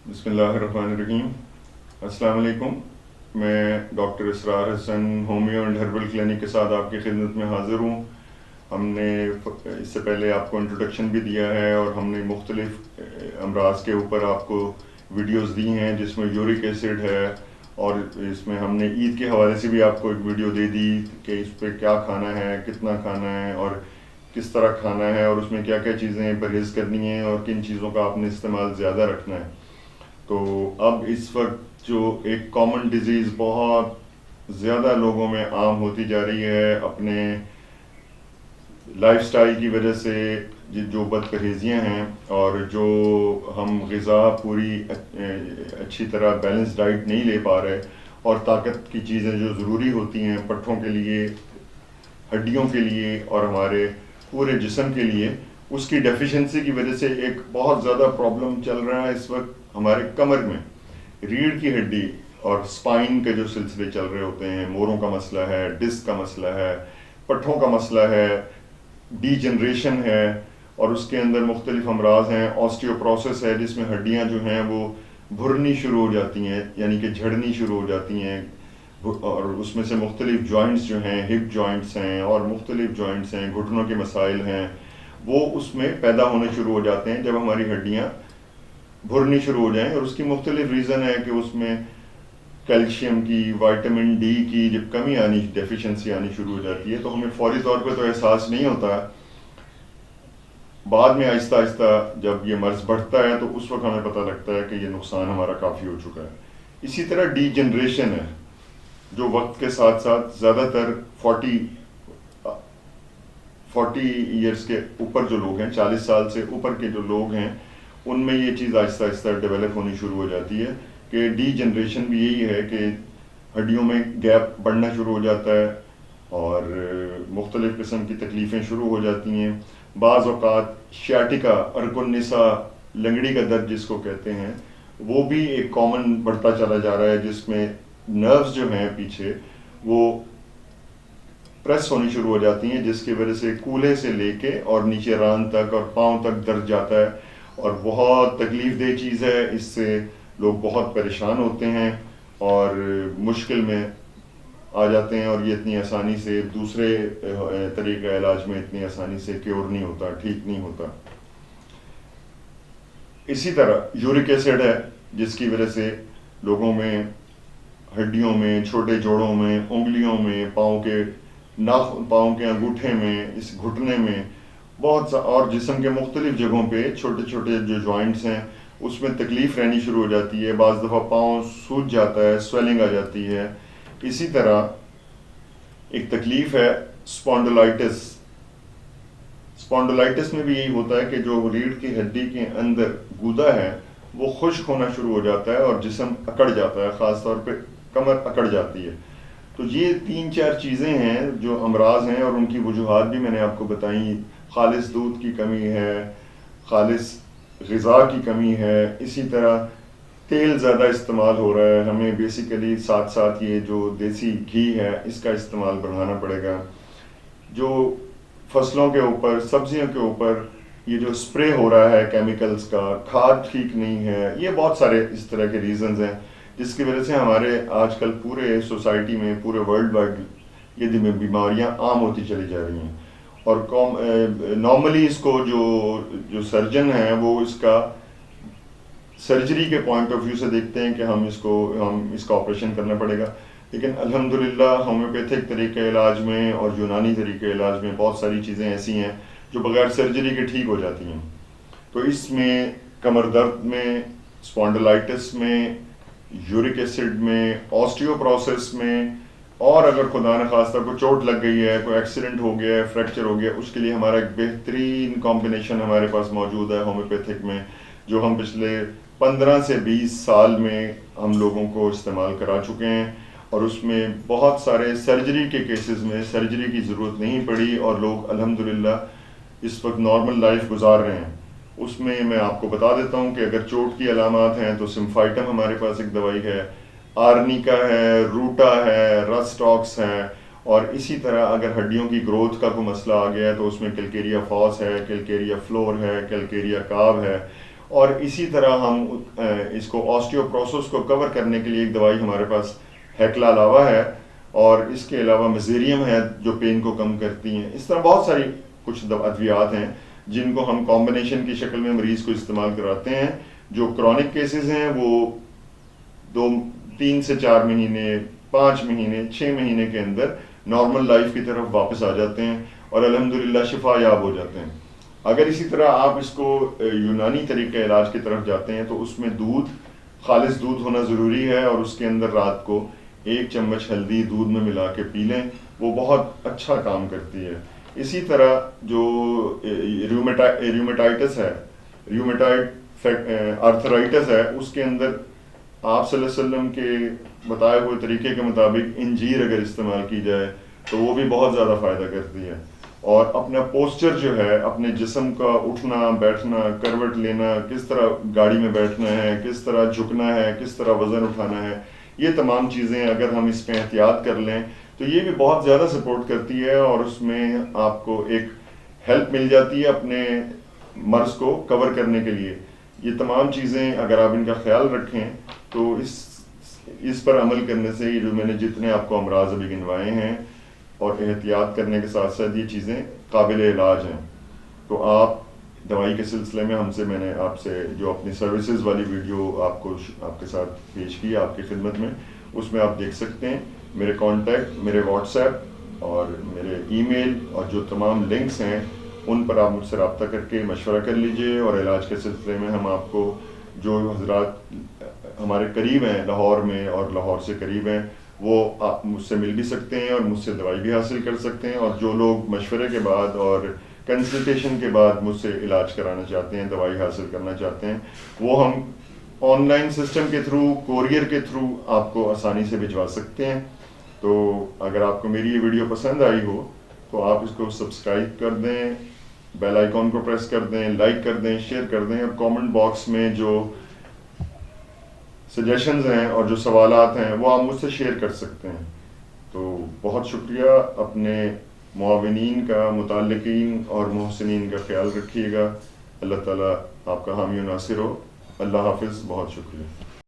بسم اللہ الرحمن الرحیم. السلام علیکم. میں doctor Israr Hasan homeo and herbal clinic کے ساتھ آپ کی خدمت میں حاضر ہوں. ہم نے اس سے پہلے آپ کو انٹروڈکشن بھی دیا ہے اور ہم نے مختلف امراض کے اوپر آپ کو ویڈیوز دی ہیں جس میں یورک ایسڈ ہے، اور اس میں ہم نے عید کے حوالے سے بھی آپ کو ایک ویڈیو دے دی کہ اس پہ کیا کھانا ہے، کتنا کھانا ہے اور کس طرح کھانا ہے، اور اس میں کیا کیا چیزیں پرہیز کرنی ہیں اور کن چیزوں کا آپ نے استعمال زیادہ رکھنا ہے. تو اب اس وقت جو ایک کامن ڈیزیز بہت زیادہ لوگوں میں عام ہوتی جا رہی ہے اپنے لائف سٹائل کی وجہ سے، جو بد پرہیزیاں ہیں اور جو ہم غذا پوری اچھی طرح بیلنس ڈائٹ نہیں لے پا رہے، اور طاقت کی چیزیں جو ضروری ہوتی ہیں پٹھوں کے لیے، ہڈیوں کے لیے اور ہمارے پورے جسم کے لیے، اس کی ڈیفیشنسی کی وجہ سے ایک بہت زیادہ پرابلم چل رہا ہے اس وقت ہمارے کمر میں. ریڑھ کی ہڈی اور سپائن کے جو سلسلے چل رہے ہوتے ہیں، موڑوں کا مسئلہ ہے، ڈسک کا مسئلہ ہے، پٹھوں کا مسئلہ ہے، ڈی جنریشن ہے، اور اس کے اندر مختلف امراض ہیں. آسٹیوپروسس ہے جس میں ہڈیاں جو ہیں وہ بھرنی شروع ہو جاتی ہیں، یعنی کہ جھڑنی شروع ہو جاتی ہیں، اور اس میں سے مختلف جوائنٹس جو ہیں، ہپ جوائنٹس ہیں اور مختلف جوائنٹس ہیں، گھٹنوں کے مسائل ہیں، وہ اس میں پیدا ہونے شروع ہو جاتے ہیں جب ہماری ہڈیاں بھرنی شروع ہو جائیں. اور اس کی مختلف ریزن ہے کہ اس میں کیلشیم کی، وائٹامن ڈی کی جب کمی آنی، ڈیفیشنسی آنی شروع ہو جاتی ہے تو ہمیں فوری طور پہ تو احساس نہیں ہوتا، بعد میں آہستہ آہستہ جب یہ مرض بڑھتا ہے تو اس وقت ہمیں پتہ لگتا ہے کہ یہ نقصان ہمارا کافی ہو چکا ہے. اسی طرح ڈی جنریشن ہے جو وقت کے ساتھ ساتھ زیادہ تر 40 ایئرس کے اوپر جو لوگ ہیں، 40 سال سے اوپر کے جو لوگ ہیں، ان میں یہ چیز آہستہ آہستہ ڈیولپ ہونی شروع ہو جاتی ہے کہ ڈی جنریشن بھی یہی ہے کہ ہڈیوں میں گیپ بڑھنا شروع ہو جاتا ہے اور مختلف قسم کی تکلیفیں شروع ہو جاتی ہیں. بعض اوقات شیاٹیکا، ارک النساء، لنگڑی کا درد جس کو کہتے ہیں، وہ بھی ایک کامن بڑھتا چلا جا رہا ہے جس میں نروز جو ہیں پیچھے وہ پریس ہونی شروع ہو جاتی ہیں، جس کی وجہ سے کولے سے لے کے اور نیچے ران تک اور پاؤں تک درد جاتا ہے، اور بہت تکلیف دہ چیز ہے. اس سے لوگ بہت پریشان ہوتے ہیں اور مشکل میں آ جاتے ہیں، اور یہ اتنی آسانی سے دوسرے طریقہ علاج میں اتنی آسانی سے کیور نہیں ہوتا، ٹھیک نہیں ہوتا. اسی طرح یورک ایسڈ ہے جس کی وجہ سے لوگوں میں ہڈیوں میں، چھوٹے جوڑوں میں، انگلیوں میں، پاؤں کے انگوٹھے میں، اس گھٹنے میں بہت سا، اور جسم کے مختلف جگہوں پہ چھوٹے چھوٹے جو جوائنٹس ہیں اس میں تکلیف رہنی شروع ہو جاتی ہے. بعض دفعہ پاؤں سوج جاتا ہے، سویلنگ آ جاتی ہے. اسی طرح ایک تکلیف ہے اسپونڈلائٹس. اسپونڈلائٹس میں بھی یہی ہوتا ہے کہ جو ریڑھ کی ہڈی کے اندر گودا ہے وہ خشک ہونا شروع ہو جاتا ہے اور جسم اکڑ جاتا ہے، خاص طور پہ کمر اکڑ جاتی ہے. تو یہ 3-4 چیزیں ہیں جو امراض ہیں، اور ان کی وجوہات بھی میں نے آپ کو بتائیں. خالص دودھ کی کمی ہے، خالص غذا کی کمی ہے، اسی طرح تیل زیادہ استعمال ہو رہا ہے. ہمیں بیسیکلی ساتھ ساتھ یہ جو دیسی گھی ہے اس کا استعمال بڑھانا پڑے گا. جو فصلوں کے اوپر، سبزیوں کے اوپر یہ جو اسپرے ہو رہا ہے کیمیکلز کا، کھاد ٹھیک نہیں ہے. یہ بہت سارے اس طرح کے ریزنز ہیں جس کی وجہ سے ہمارے آج کل پورے سوسائٹی میں، پورے ورلڈ وائڈ یہ بیماریاں عام ہوتی چلی جا رہی ہیں. اور نارملی اس کو جو سرجن ہیں وہ اس کا سرجری کے پوائنٹ آف ویو سے دیکھتے ہیں کہ ہم اس کا آپریشن کرنا پڑے گا، لیکن الحمدللہ ہومیوپیتھک طریقہ علاج میں اور یونانی طریقہ علاج میں بہت ساری چیزیں ایسی ہیں جو بغیر سرجری کے ٹھیک ہو جاتی ہیں. تو اس میں کمر درد میں، اسپونڈلائٹس میں، یورک ایسڈ میں، آسٹیوپروسس میں، اور اگر خدا نخواستہ کوئی چوٹ لگ گئی ہے، کوئی ایکسیڈنٹ ہو گیا ہے، فریکچر ہو گیا، اس کے لیے ہمارا ایک بہترین کمبینیشن ہمارے پاس موجود ہے ہومیوپیتھک میں، جو ہم پچھلے 15 سے 20 سال میں ہم لوگوں کو استعمال کرا چکے ہیں. اور اس میں بہت سارے سرجری کے کیسز میں سرجری کی ضرورت نہیں پڑی اور لوگ الحمدللہ اس وقت نارمل لائف گزار رہے ہیں. اس میں آپ کو بتا دیتا ہوں کہ اگر چوٹ کی علامات ہیں تو سمفائٹم ہمارے پاس ایک دوائی ہے، آرنیکا ہے، روٹا ہے، رسٹاکس ہے. اور اسی طرح اگر ہڈیوں کی گروتھ کا کوئی مسئلہ آ گیا ہے تو اس میں کیلکیریا فاس ہے، کیلکیریا فلور ہے، کیلکیریا کاو ہے. اور اسی طرح ہم اس کو آسٹیوپروسس کو کور کرنے کے لیے ایک دوائی ہمارے پاس ہیکلا لاوا ہے، اور اس کے علاوہ میزیریم ہے جو پین کو کم کرتی ہیں. اس طرح بہت ساری کچھ ادویات ہیں جن کو ہم کمبینیشن کی شکل میں مریض کو استعمال کراتے ہیں. جو کرونک کیسز ہیں وہ 3 سے 4 مہینے، 5 مہینے، 6 مہینے کے اندر نارمل لائف کی طرف واپس آ جاتے ہیں اور الحمدللہ شفا یاب ہو جاتے ہیں. اگر اسی طرح آپ اس کو یونانی طریقہ علاج کی طرف جاتے ہیں تو اس میں دودھ، خالص دودھ ہونا ضروری ہے، اور اس کے اندر رات کو 1 چمچ ہلدی دودھ میں ملا کے پی لیں، وہ بہت اچھا کام کرتی ہے. اسی طرح جو ریومیٹائٹس ہے، آرتھرائٹس ہے، اس کے اندر آپ صلی اللہ علیہ وسلم کے بتائے ہوئے طریقے کے مطابق انجیر اگر استعمال کی جائے تو وہ بھی بہت زیادہ فائدہ کرتی ہے. اور اپنا پوسچر جو ہے، اپنے جسم کا اٹھنا بیٹھنا، کروٹ لینا، کس طرح گاڑی میں بیٹھنا ہے، کس طرح جھکنا ہے، کس طرح وزن اٹھانا ہے، یہ تمام چیزیں اگر ہم اس پہ احتیاط کر لیں تو یہ بھی بہت زیادہ سپورٹ کرتی ہے، اور اس میں آپ کو ایک ہیلپ مل جاتی ہے اپنے مرض کو کور کرنے کے لیے. یہ تمام چیزیں اگر آپ ان کا خیال رکھیں تو اس پر عمل کرنے سے جو میں نے جتنے آپ کو امراض ابھی گنوائے ہیں، اور احتیاط کرنے کے ساتھ ساتھ یہ چیزیں قابل علاج ہیں. تو آپ دوائی کے سلسلے میں میں نے آپ سے جو اپنی سروسز والی ویڈیو آپ کے ساتھ پیش کی آپ کی خدمت میں، اس میں آپ دیکھ سکتے ہیں میرے کانٹیکٹ، میرے واٹس ایپ اور میرے ای میل، اور جو تمام لنکس ہیں ان پر آپ مجھ سے رابطہ کر کے مشورہ کر لیجئے. اور علاج کے سلسلے میں ہم آپ کو جو حضرات ہمارے قریب ہیں لاہور میں اور لاہور سے قریب ہیں، وہ آپ مجھ سے مل بھی سکتے ہیں اور مجھ سے دوائی بھی حاصل کر سکتے ہیں. اور جو لوگ مشورے کے بعد اور کنسلٹیشن کے بعد مجھ سے علاج کرانا چاہتے ہیں، دوائی حاصل کرنا چاہتے ہیں، وہ ہم آن لائن سسٹم کے تھرو، کوریئر کے تھرو آپ کو آسانی سے بھجوا سکتے ہیں. تو اگر آپ کو میری یہ ویڈیو پسند آئی ہو تو آپ اس کو سبسکرائب کر دیں، بیل آئیکن کو پریس کر دیں، لائک کر دیں، شیئر کر دیں، اور کامنٹ باکس میں جو سجیشنز ہیں اور جو سوالات ہیں وہ آپ مجھ سے شیئر کر سکتے ہیں. تو بہت شکریہ. اپنے معاونین کا، متعلقین اور محسنین کا خیال رکھیے گا. اللہ تعالیٰ آپ کا حامی و ناصر ہو. اللہ حافظ. بہت شکریہ.